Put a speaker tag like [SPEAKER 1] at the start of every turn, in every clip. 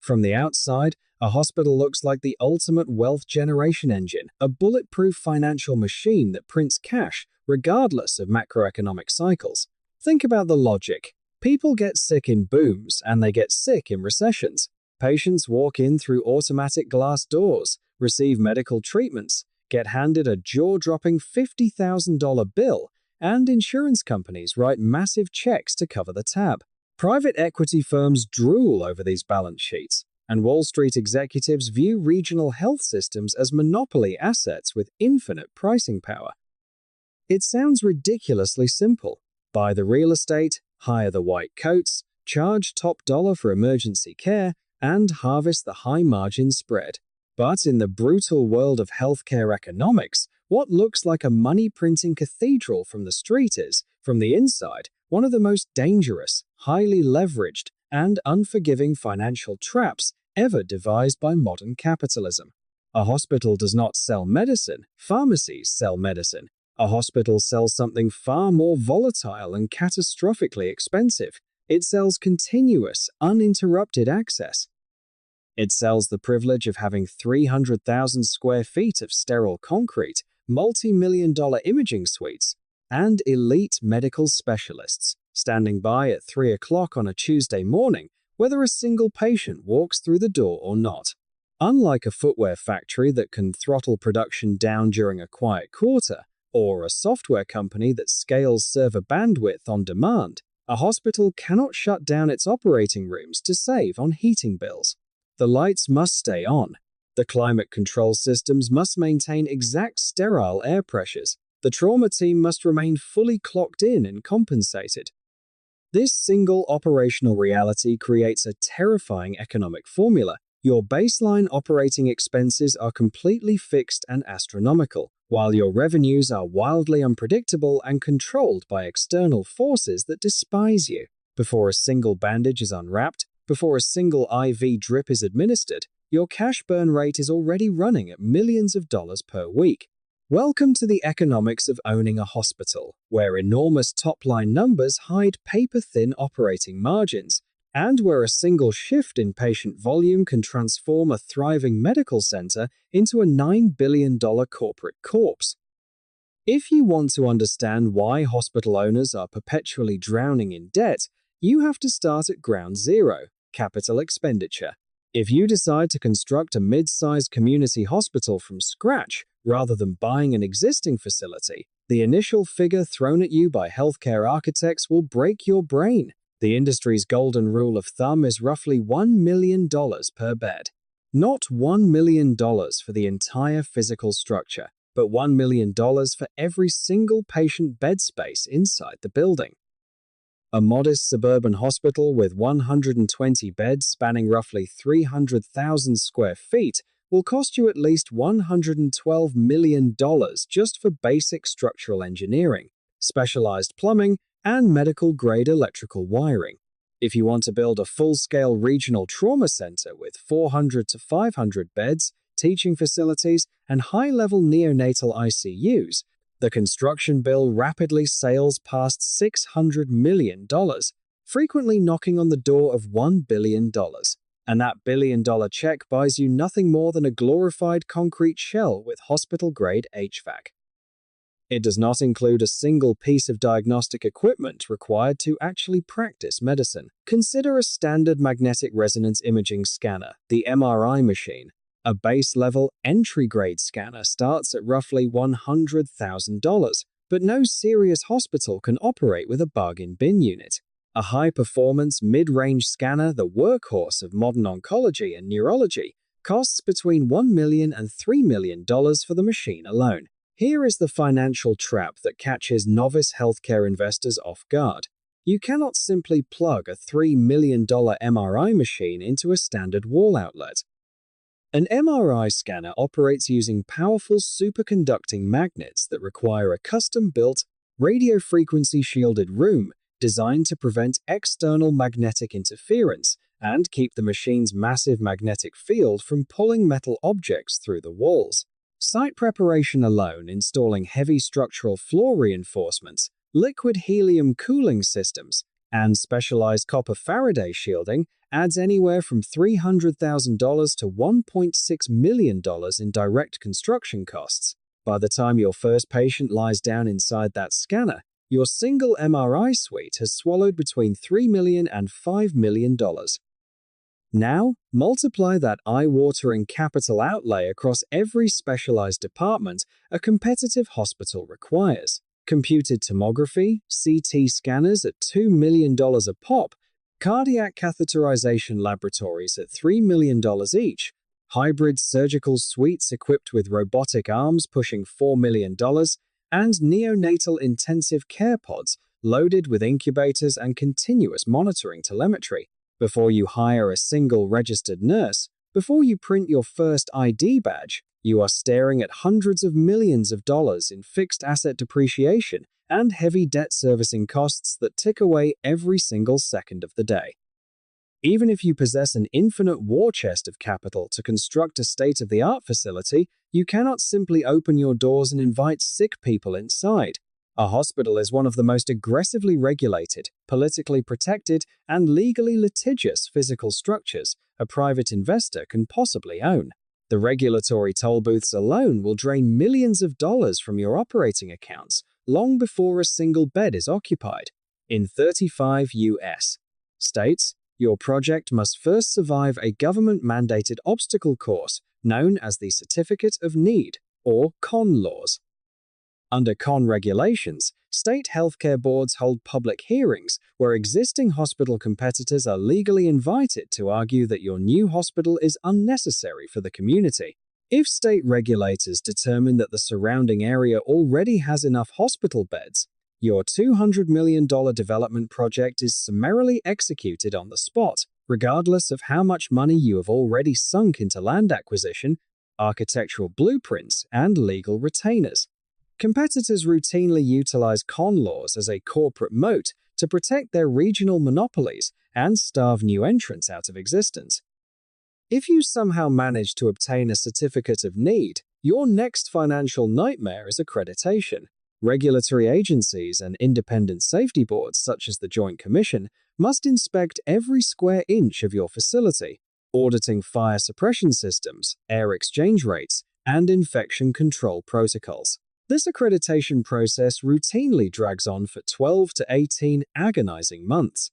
[SPEAKER 1] From the outside, a hospital looks like the ultimate wealth generation engine, a bulletproof financial machine that prints cash regardless of macroeconomic cycles. Think about the logic. People get sick in booms and they get sick in recessions. Patients walk in through automatic glass doors, receive medical treatments, get handed a jaw-dropping $50,000 bill, and insurance companies write massive checks to cover the tab. Private equity firms drool over these balance sheets, and Wall Street executives view regional health systems as monopoly assets with infinite pricing power. It sounds ridiculously simple. Buy the real estate, hire the white coats, charge top dollar for emergency care, and harvest the high-margin spread. But in the brutal world of healthcare economics, what looks like a money-printing cathedral from the street is, from the inside, one of the most dangerous, highly leveraged, and unforgiving financial traps ever devised by modern capitalism. A hospital does not sell medicine, pharmacies sell medicine. A hospital sells something far more volatile and catastrophically expensive. It sells continuous, uninterrupted access. It sells the privilege of having 300,000 square feet of sterile concrete, multi-million-dollar imaging suites, and elite medical specialists standing by at 3 o'clock on a Tuesday morning, whether a single patient walks through the door or not. Unlike a footwear factory that can throttle production down during a quiet quarter, or a software company that scales server bandwidth on demand, a hospital cannot shut down its operating rooms to save on heating bills. The lights must stay on. The climate control systems must maintain exact sterile air pressures. The trauma team must remain fully clocked in and compensated. This single operational reality creates a terrifying economic formula. Your baseline operating expenses are completely fixed and astronomical, while your revenues are wildly unpredictable and controlled by external forces that despise you. Before a single bandage is unwrapped, before a single IV drip is administered, your cash burn rate is already running at millions of dollars per week. Welcome to the economics of owning a hospital, where enormous top-line numbers hide paper-thin operating margins, and where a single shift in patient volume can transform a thriving medical center into a $9 billion corporate corpse. If you want to understand why hospital owners are perpetually drowning in debt, you have to start at ground zero: capital expenditure. If you decide to construct a mid-sized community hospital from scratch, rather than buying an existing facility, the initial figure thrown at you by healthcare architects will break your brain. The industry's golden rule of thumb is roughly $1 million per bed. Not $1 million for the entire physical structure, but $1 million for every single patient bed space inside the building. A modest suburban hospital with 120 beds spanning roughly 300,000 square feet will cost you at least $112 million just for basic structural engineering, specialized plumbing, and medical-grade electrical wiring. If you want to build a full-scale regional trauma center with 400 to 500 beds, teaching facilities, and high-level neonatal ICUs, the construction bill rapidly sails past $600 million, frequently knocking on the door of $1 billion. And that billion-dollar check buys you nothing more than a glorified concrete shell with hospital-grade HVAC. It does not include a single piece of diagnostic equipment required to actually practice medicine. Consider a standard magnetic resonance imaging scanner, the MRI machine. A base-level, entry-grade scanner starts at roughly $100,000, but no serious hospital can operate with a bargain bin unit. A high-performance, mid-range scanner, the workhorse of modern oncology and neurology, costs between $1 million and $3 million for the machine alone. Here is the financial trap that catches novice healthcare investors off guard. You cannot simply plug a $3 million MRI machine into a standard wall outlet. An MRI scanner operates using powerful superconducting magnets that require a custom-built, radiofrequency-shielded room designed to prevent external magnetic interference and keep the machine's massive magnetic field from pulling metal objects through the walls. Site preparation alone, installing heavy structural floor reinforcements, liquid helium cooling systems, and specialized copper Faraday shielding adds anywhere from $300,000 to $1.6 million in direct construction costs. By the time your first patient lies down inside that scanner, your single MRI suite has swallowed between $3 million and $5 million. Now, multiply that eye-watering capital outlay across every specialized department a competitive hospital requires. Computed tomography, CT scanners at $2 million a pop, cardiac catheterization laboratories at $3 million each, hybrid surgical suites equipped with robotic arms pushing $4 million, and neonatal intensive care pods loaded with incubators and continuous monitoring telemetry. Before you hire a single registered nurse, before you print your first ID badge, you are staring at hundreds of millions of dollars in fixed asset depreciation and heavy debt servicing costs that tick away every single second of the day. Even if you possess an infinite war chest of capital to construct a state-of-the-art facility, you cannot simply open your doors and invite sick people inside. A hospital is one of the most aggressively regulated, politically protected, and legally litigious physical structures a private investor can possibly own. The regulatory toll booths alone will drain millions of dollars from your operating accounts long before a single bed is occupied. In 35 U.S. states, your project must first survive a government-mandated obstacle course known as the Certificate of Need, or CON laws. Under CON regulations, state healthcare boards hold public hearings where existing hospital competitors are legally invited to argue that your new hospital is unnecessary for the community. If state regulators determine that the surrounding area already has enough hospital beds, your $200 million development project is summarily executed on the spot, regardless of how much money you have already sunk into land acquisition, architectural blueprints, and legal retainers. Competitors routinely utilize CON laws as a corporate moat to protect their regional monopolies and starve new entrants out of existence. If you somehow manage to obtain a Certificate of Need, your next financial nightmare is accreditation. Regulatory agencies and independent safety boards such as the Joint Commission must inspect every square inch of your facility, auditing fire suppression systems, air exchange rates, and infection control protocols. This accreditation process routinely drags on for 12 to 18 agonizing months.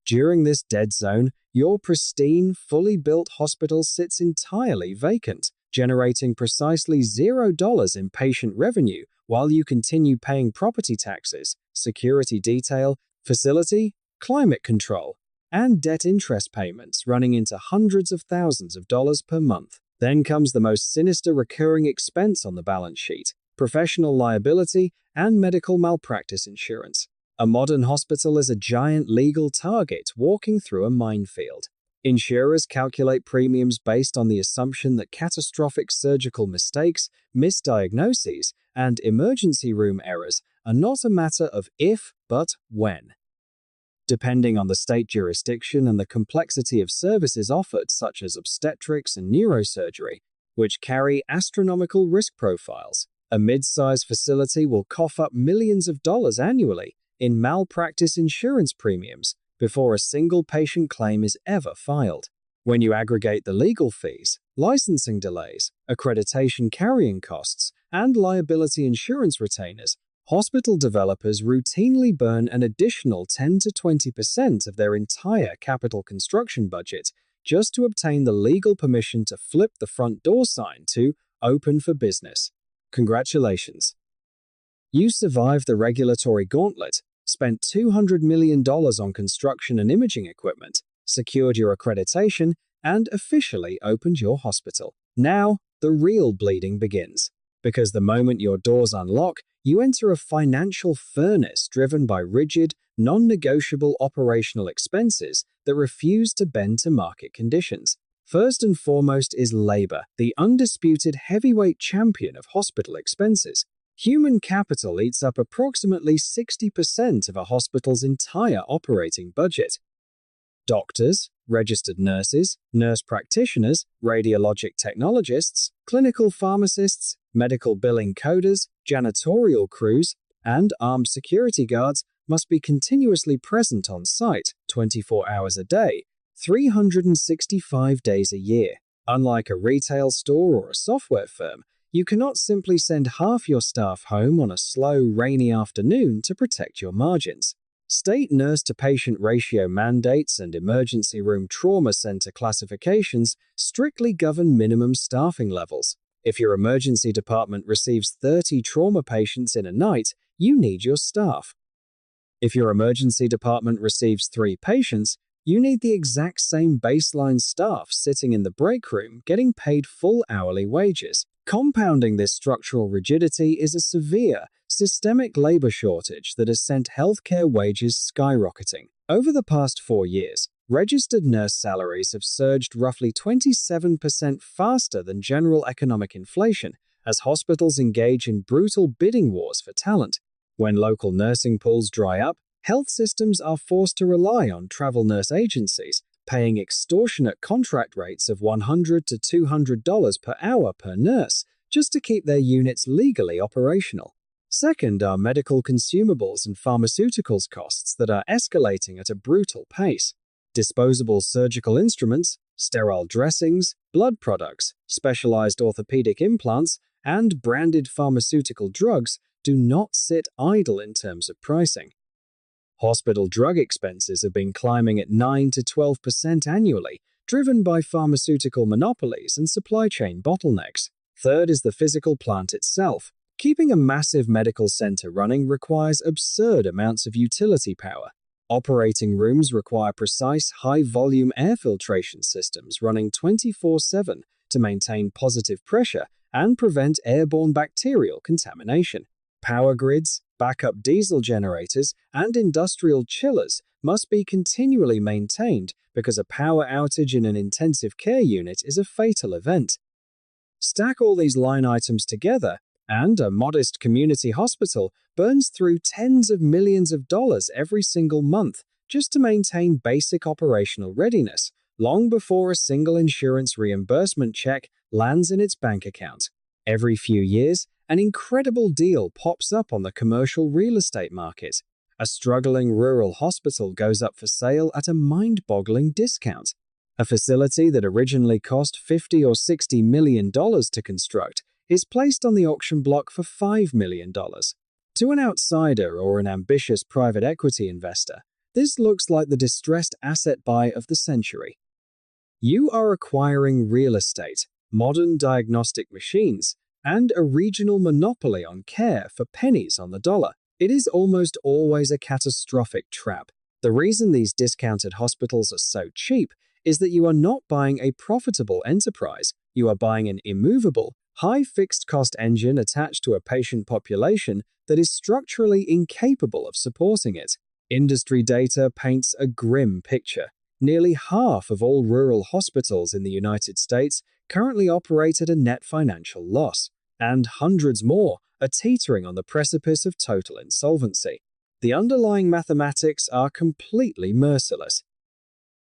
[SPEAKER 1] During this dead zone, your pristine, fully built hospital sits entirely vacant, generating precisely $0 in patient revenue while you continue paying property taxes, security detail, facility, climate control, and debt interest payments running into hundreds of thousands of dollars per month. Then comes the most sinister recurring expense on the balance sheet: professional liability and medical malpractice insurance. A modern hospital is a giant legal target walking through a minefield. Insurers calculate premiums based on the assumption that catastrophic surgical mistakes, misdiagnoses, and emergency room errors are not a matter of if, but when. Depending on the state jurisdiction and the complexity of services offered, such as obstetrics and neurosurgery, which carry astronomical risk profiles, a mid-sized facility will cough up millions of dollars annually in malpractice insurance premiums before a single patient claim is ever filed. When you aggregate the legal fees, licensing delays, accreditation carrying costs, and liability insurance retainers, hospital developers routinely burn an additional 10 to 20% of their entire capital construction budget just to obtain the legal permission to flip the front door sign to "Open for Business." Congratulations! You survived the regulatory gauntlet, spent $200 million on construction and imaging equipment, secured your accreditation, and officially opened your hospital. Now, the real bleeding begins, because the moment your doors unlock, you enter a financial furnace driven by rigid, non-negotiable operational expenses that refuse to bend to market conditions. First and foremost is labor, the undisputed heavyweight champion of hospital expenses. Human capital eats up approximately 60% of a hospital's entire operating budget. Doctors, registered nurses, nurse practitioners, radiologic technologists, clinical pharmacists, medical billing coders, janitorial crews, and armed security guards must be continuously present on site 24 hours a day, 365 days a year. Unlike a retail store or a software firm, you cannot simply send half your staff home on a slow, rainy afternoon to protect your margins. State nurse-to-patient ratio mandates and emergency room trauma center classifications strictly govern minimum staffing levels. If your emergency department receives 30 trauma patients in a night, you need your staff. If your emergency department receives 3 patients, you need the exact same baseline staff sitting in the break room getting paid full hourly wages. Compounding this structural rigidity is a severe, systemic labor shortage that has sent healthcare wages skyrocketing. Over the past 4 years, registered nurse salaries have surged roughly 27% faster than general economic inflation as hospitals engage in brutal bidding wars for talent. When local nursing pools dry up, health systems are forced to rely on travel nurse agencies, paying extortionate contract rates of $100 to $200 per hour per nurse just to keep their units legally operational. Second are medical consumables and pharmaceuticals costs that are escalating at a brutal pace. Disposable surgical instruments, sterile dressings, blood products, specialized orthopedic implants, and branded pharmaceutical drugs do not sit idle in terms of pricing. Hospital drug expenses have been climbing at 9 to 12% annually, driven by pharmaceutical monopolies and supply chain bottlenecks. Third is the physical plant itself. Keeping a massive medical center running requires absurd amounts of utility power. Operating rooms require precise, high-volume air filtration systems running 24/7 to maintain positive pressure and prevent airborne bacterial contamination. Power grids, backup diesel generators, and industrial chillers must be continually maintained because a power outage in an intensive care unit is a fatal event. Stack all these line items together, and a modest community hospital burns through tens of millions of dollars every single month just to maintain basic operational readiness, long before a single insurance reimbursement check lands in its bank account. Every few years, an incredible deal pops up on the commercial real estate market. A struggling rural hospital goes up for sale at a mind-boggling discount. A facility that originally cost $50 or $60 million to construct is placed on the auction block for $5 million. To an outsider or an ambitious private equity investor, this looks like the distressed asset buy of the century. You are acquiring real estate, modern diagnostic machines, and a regional monopoly on care for pennies on the dollar. It is almost always a catastrophic trap. The reason these discounted hospitals are so cheap is that you are not buying a profitable enterprise. You are buying an immovable, high fixed cost engine attached to a patient population that is structurally incapable of supporting it. Industry data paints a grim picture. Nearly half of all rural hospitals in the United States currently operate at a net financial loss, and hundreds more are teetering on the precipice of total insolvency. The underlying mathematics are completely merciless.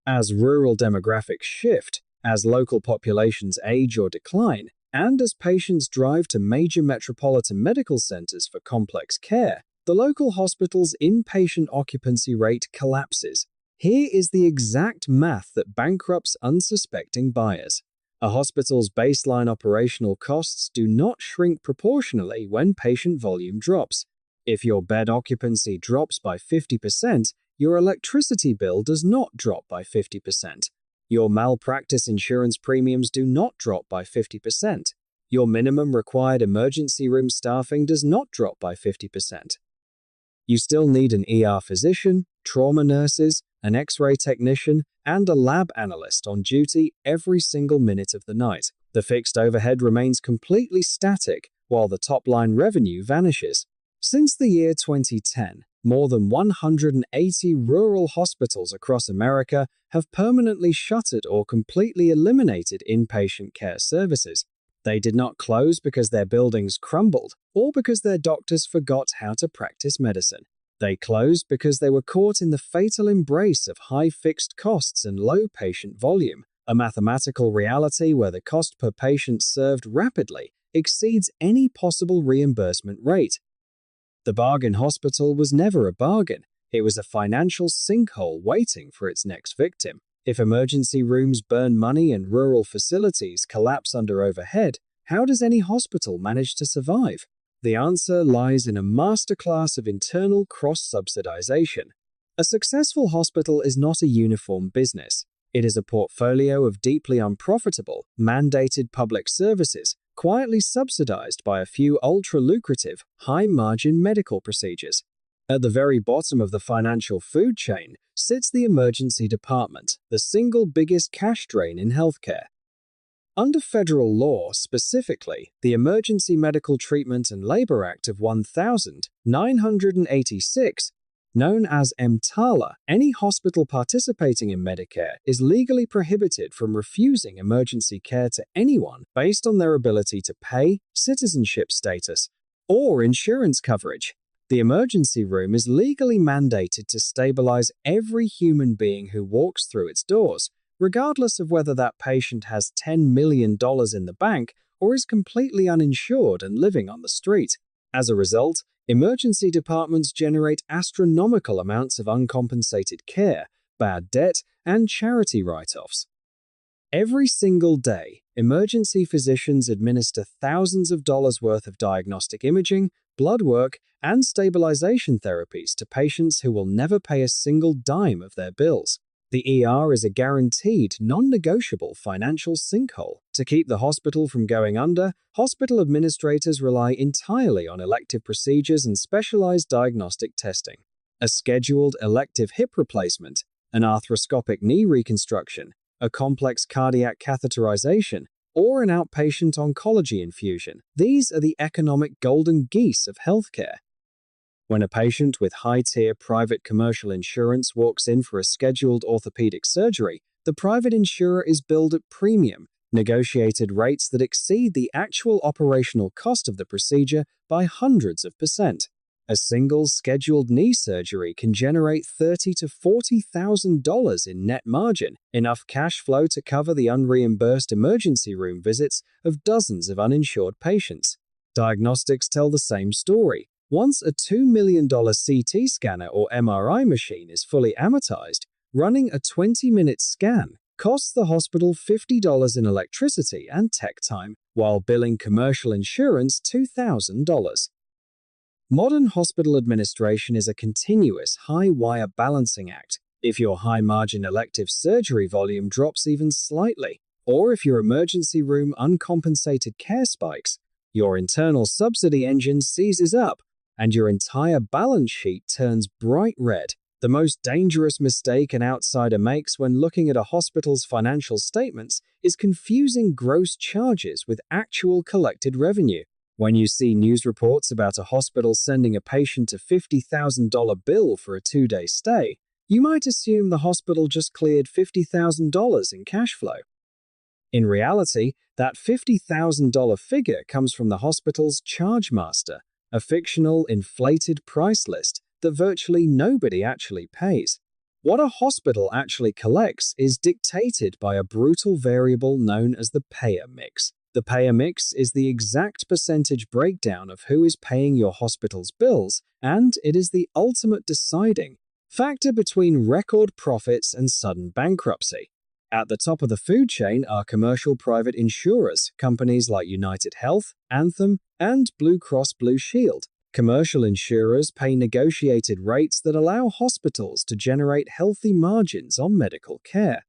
[SPEAKER 1] As rural demographics shift, as local populations age or decline, and as patients drive to major metropolitan medical centers for complex care, the local hospital's inpatient occupancy rate collapses. Here is the exact math that bankrupts unsuspecting buyers. A hospital's baseline operational costs do not shrink proportionally when patient volume drops. If your bed occupancy drops by 50%, your electricity bill does not drop by 50%. Your malpractice insurance premiums do not drop by 50%. Your minimum required emergency room staffing does not drop by 50%. You still need an ER physician, trauma nurses, an X-ray technician, and a lab analyst on duty every single minute of the night. The fixed overhead remains completely static while the top-line revenue vanishes. Since the year 2010, more than 180 rural hospitals across America have permanently shuttered or completely eliminated inpatient care services. They did not close because their buildings crumbled or because their doctors forgot how to practice medicine. They closed because they were caught in the fatal embrace of high fixed costs and low patient volume, a mathematical reality where the cost per patient served rapidly exceeds any possible reimbursement rate. The bargain hospital was never a bargain. It was a financial sinkhole waiting for its next victim. If emergency rooms burn money and rural facilities collapse under overhead, how does any hospital manage to survive? The answer lies in a masterclass of internal cross-subsidization. A successful hospital is not a uniform business. It is a portfolio of deeply unprofitable, mandated public services, quietly subsidized by a few ultra-lucrative, high-margin medical procedures. At the very bottom of the financial food chain sits the emergency department, the single biggest cash drain in healthcare. Under federal law, specifically, the Emergency Medical Treatment and Labor Act of 1986, known as EMTALA, any hospital participating in Medicare is legally prohibited from refusing emergency care to anyone based on their ability to pay, citizenship status, or insurance coverage. The emergency room is legally mandated to stabilize every human being who walks through its doors, regardless of whether that patient has $10 million in the bank or is completely uninsured and living on the street. As a result, emergency departments generate astronomical amounts of uncompensated care, bad debt, and charity write-offs. Every single day, emergency physicians administer thousands of dollars worth of diagnostic imaging, blood work, and stabilization therapies to patients who will never pay a single dime of their bills. The ER is a guaranteed, non-negotiable financial sinkhole. To keep the hospital from going under, hospital administrators rely entirely on elective procedures and specialized diagnostic testing. A scheduled elective hip replacement, an arthroscopic knee reconstruction, a complex cardiac catheterization, or an outpatient oncology infusion. These are the economic golden geese of healthcare. When a patient with high-tier private commercial insurance walks in for a scheduled orthopedic surgery, the private insurer is billed at premium, negotiated rates that exceed the actual operational cost of the procedure by hundreds of %. A single scheduled knee surgery can generate $30,000 to $40,000 in net margin, enough cash flow to cover the unreimbursed emergency room visits of dozens of uninsured patients. Diagnostics tell the same story. Once a $2 million CT scanner or MRI machine is fully amortized, running a 20-minute scan costs the hospital $50 in electricity and tech time, while billing commercial insurance $2,000. Modern hospital administration is a continuous high-wire balancing act. If your high-margin elective surgery volume drops even slightly, or if your emergency room uncompensated care spikes, your internal subsidy engine seizes up, and your entire balance sheet turns bright red. The most dangerous mistake an outsider makes when looking at a hospital's financial statements is confusing gross charges with actual collected revenue. When you see news reports about a hospital sending a patient a $50,000 bill for a 2-day stay, you might assume the hospital just cleared $50,000 in cash flow. In reality, that $50,000 figure comes from the hospital's charge master, a fictional, inflated price list that virtually nobody actually pays. What a hospital actually collects is dictated by a brutal variable known as the payer mix. The payer mix is the exact percentage breakdown of who is paying your hospital's bills, and it is the ultimate deciding factor between record profits and sudden bankruptcy. At the top of the food chain are commercial private insurers, companies like United Health, Anthem, and Blue Cross Blue Shield. Commercial insurers pay negotiated rates that allow hospitals to generate healthy margins on medical care.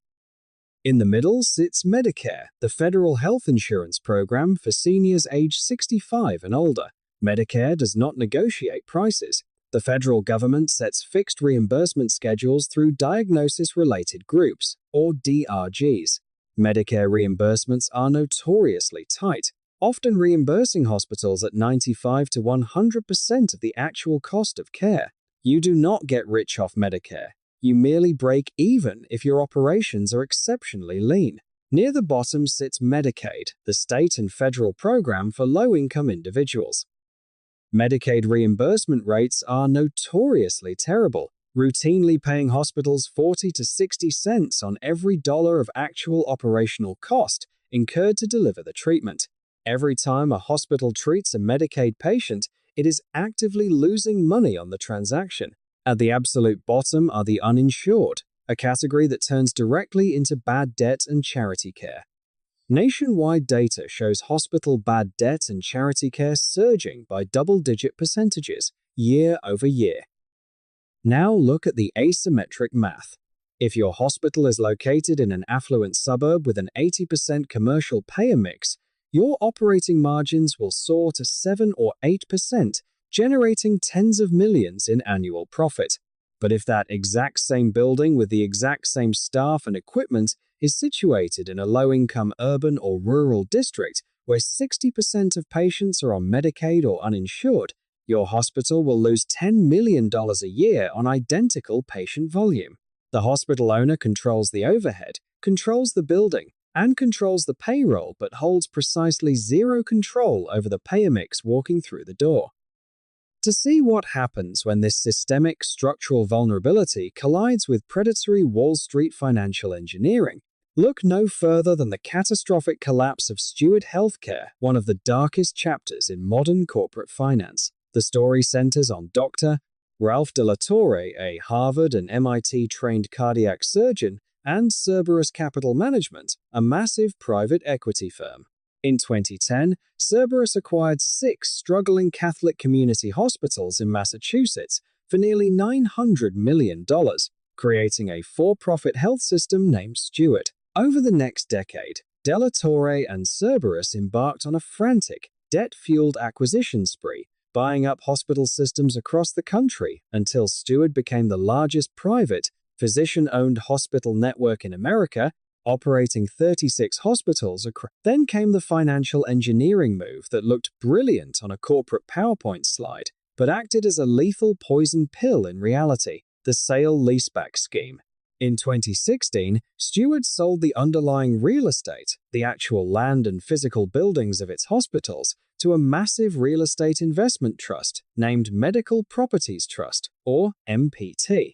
[SPEAKER 1] In the middle sits Medicare, the federal health insurance program for seniors aged 65 and older. Medicare does not negotiate prices. The federal government sets fixed reimbursement schedules through diagnosis-related groups, or DRGs. Medicare reimbursements are notoriously tight, often reimbursing hospitals at 95 to 100% of the actual cost of care. You do not get rich off Medicare. You merely break even if your operations are exceptionally lean. Near the bottom sits Medicaid, the state and federal program for low-income individuals. Medicaid reimbursement rates are notoriously terrible, routinely paying hospitals 40 to 60 cents on every dollar of actual operational cost incurred to deliver the treatment. Every time a hospital treats a Medicaid patient, it is actively losing money on the transaction. At the absolute bottom are the uninsured, a category that turns directly into bad debt and charity care. Nationwide data shows hospital bad debt and charity care surging by double-digit percentages year over year. Now look at the asymmetric math. If your hospital is located in an affluent suburb with an 80% commercial payer mix, your operating margins will soar to 7 or 8%, generating tens of millions in annual profit. But if that exact same building with the exact same staff and equipment is situated in a low-income urban or rural district where 60% of patients are on Medicaid or uninsured, your hospital will lose $10 million a year on identical patient volume. The hospital owner controls the overhead, controls the building, and controls the payroll but holds precisely zero control over the payer mix walking through the door. To see what happens when this systemic structural vulnerability collides with predatory Wall Street financial engineering, look no further than the catastrophic collapse of Steward Health Care, one of the darkest chapters in modern corporate finance. The story centers on Dr. Ralph de la Torre, a Harvard and MIT-trained cardiac surgeon, and Cerberus Capital Management, a massive private equity firm. In 2010, Cerberus acquired 6 struggling Catholic community hospitals in Massachusetts for nearly $900 million, creating a for-profit health system named Steward. Over the next decade, de la Torre and Cerberus embarked on a frantic, debt-fueled acquisition spree, buying up hospital systems across the country until Steward became the largest private, physician-owned hospital network in America, operating 36 hospitals. Then came the financial engineering move that looked brilliant on a corporate PowerPoint slide, but acted as a lethal poison pill in reality, the Sale-Leaseback scheme. In 2016, Steward sold the underlying real estate, the actual land and physical buildings of its hospitals, to a massive real estate investment trust named Medical Properties Trust, or MPT.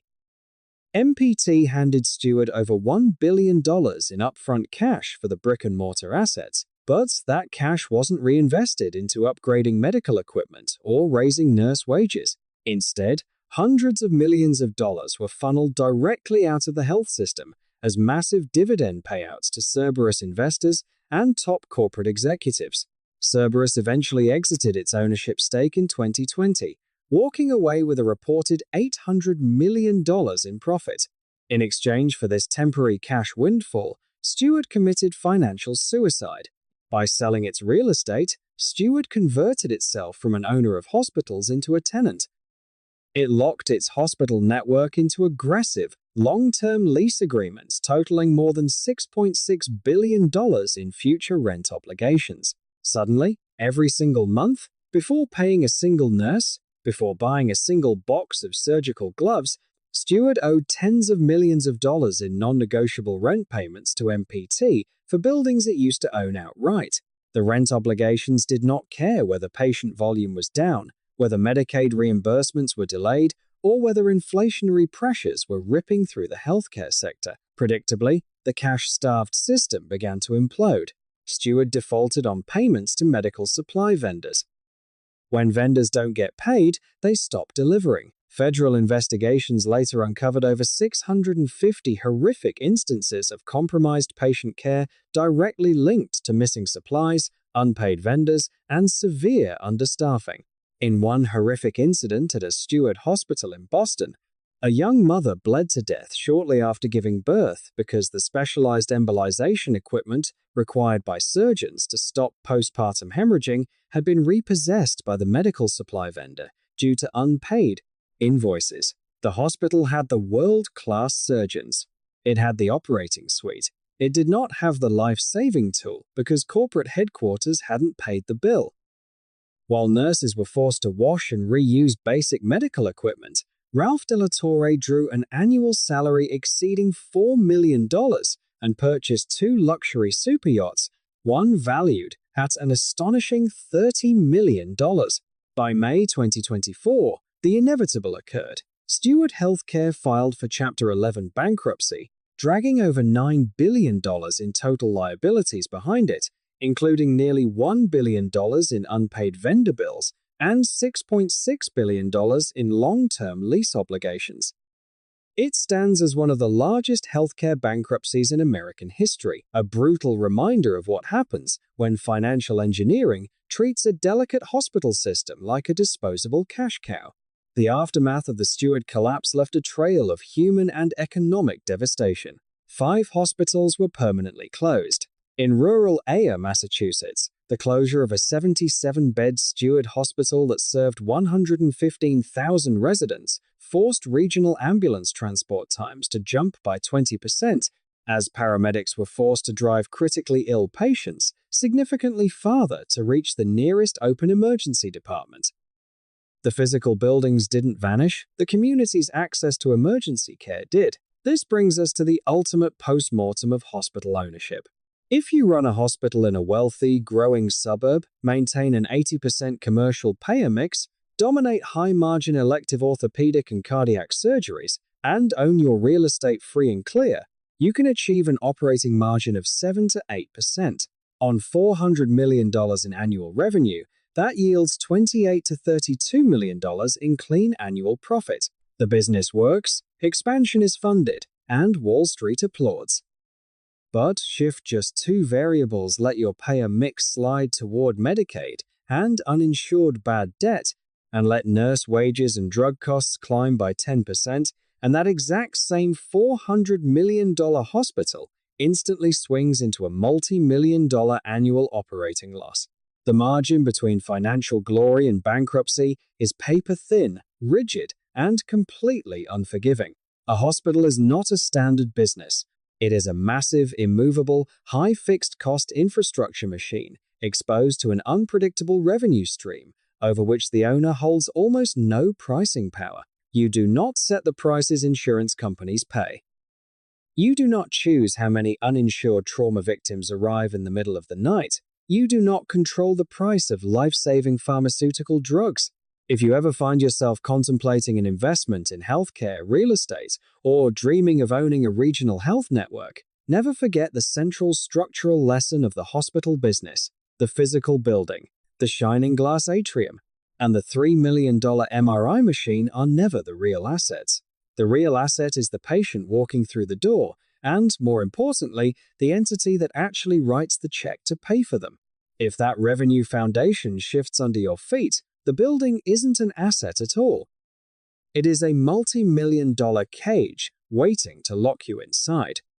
[SPEAKER 1] MPT handed Steward over $1 billion in upfront cash for the brick-and-mortar assets, but that cash wasn't reinvested into upgrading medical equipment or raising nurse wages. Instead, hundreds of millions of dollars were funneled directly out of the health system as massive dividend payouts to Cerberus investors and top corporate executives. Cerberus eventually exited its ownership stake in 2020, walking away with a reported $800 million in profit. In exchange for this temporary cash windfall, Steward committed financial suicide. By selling its real estate, Steward converted itself from an owner of hospitals into a tenant. It locked its hospital network into aggressive, long-term lease agreements totaling more than $6.6 billion in future rent obligations. Suddenly, every single month, before paying a single nurse, before buying a single box of surgical gloves, Steward owed tens of millions of dollars in non-negotiable rent payments to MPT for buildings it used to own outright. The rent obligations did not care whether patient volume was down, whether Medicaid reimbursements were delayed, or whether inflationary pressures were ripping through the healthcare sector. Predictably, the cash-starved system began to implode. Steward defaulted on payments to medical supply vendors. When vendors don't get paid, they stop delivering. Federal investigations later uncovered over 650 horrific instances of compromised patient care directly linked to missing supplies, unpaid vendors, and severe understaffing. In one horrific incident at a Steward hospital in Boston, a young mother bled to death shortly after giving birth because the specialized embolization equipment required by surgeons to stop postpartum hemorrhaging had been repossessed by the medical supply vendor due to unpaid invoices. The hospital had the world-class surgeons. It had the operating suite. It did not have the life-saving tool because corporate headquarters hadn't paid the bill. While nurses were forced to wash and reuse basic medical equipment, Ralph de la Torre drew an annual salary exceeding $4 million and purchased 2 luxury super yachts, one valued at an astonishing $30 million. By May 2024, the inevitable occurred. Steward Health Care filed for Chapter 11 bankruptcy, dragging over $9 billion in total liabilities behind it, including nearly $1 billion in unpaid vendor bills and $6.6 billion in long-term lease obligations. It stands as one of the largest healthcare bankruptcies in American history, a brutal reminder of what happens when financial engineering treats a delicate hospital system like a disposable cash cow. The aftermath of the Steward collapse left a trail of human and economic devastation. 5 hospitals were permanently closed. In rural Ayer, Massachusetts, the closure of a 77-bed Steward hospital that served 115,000 residents forced regional ambulance transport times to jump by 20%, as paramedics were forced to drive critically ill patients significantly farther to reach the nearest open emergency department. The physical buildings didn't vanish, the community's access to emergency care did. This brings us to the ultimate post-mortem of hospital ownership. If you run a hospital in a wealthy, growing suburb, maintain an 80% commercial payer mix, dominate high-margin elective orthopedic and cardiac surgeries, and own your real estate free and clear, you can achieve an operating margin of 7 to 8%. On $400 million in annual revenue, that yields $28 to $32 million in clean annual profit. The business works, expansion is funded, and Wall Street applauds. But shift just 2 variables, let your payer mix slide toward Medicaid and uninsured bad debt, and let nurse wages and drug costs climb by 10%, and that exact same $400 million hospital instantly swings into a multi-million-dollar annual operating loss. The margin between financial glory and bankruptcy is paper-thin, rigid, and completely unforgiving. A hospital is not a standard business. It is a massive, immovable, high fixed cost infrastructure machine exposed to an unpredictable revenue stream over which the owner holds almost no pricing power. You do not set the prices insurance companies pay. You do not choose how many uninsured trauma victims arrive in the middle of the night. You do not control the price of life-saving pharmaceutical drugs. If you ever find yourself contemplating an investment in healthcare, real estate, or dreaming of owning a regional health network, never forget the central structural lesson of the hospital business: the physical building, the shining glass atrium, and the $3 million MRI machine are never the real assets. The real asset is the patient walking through the door, and, more importantly, the entity that actually writes the check to pay for them. If that revenue foundation shifts under your feet, the building isn't an asset at all. It is a multi-million-dollar cage waiting to lock you inside.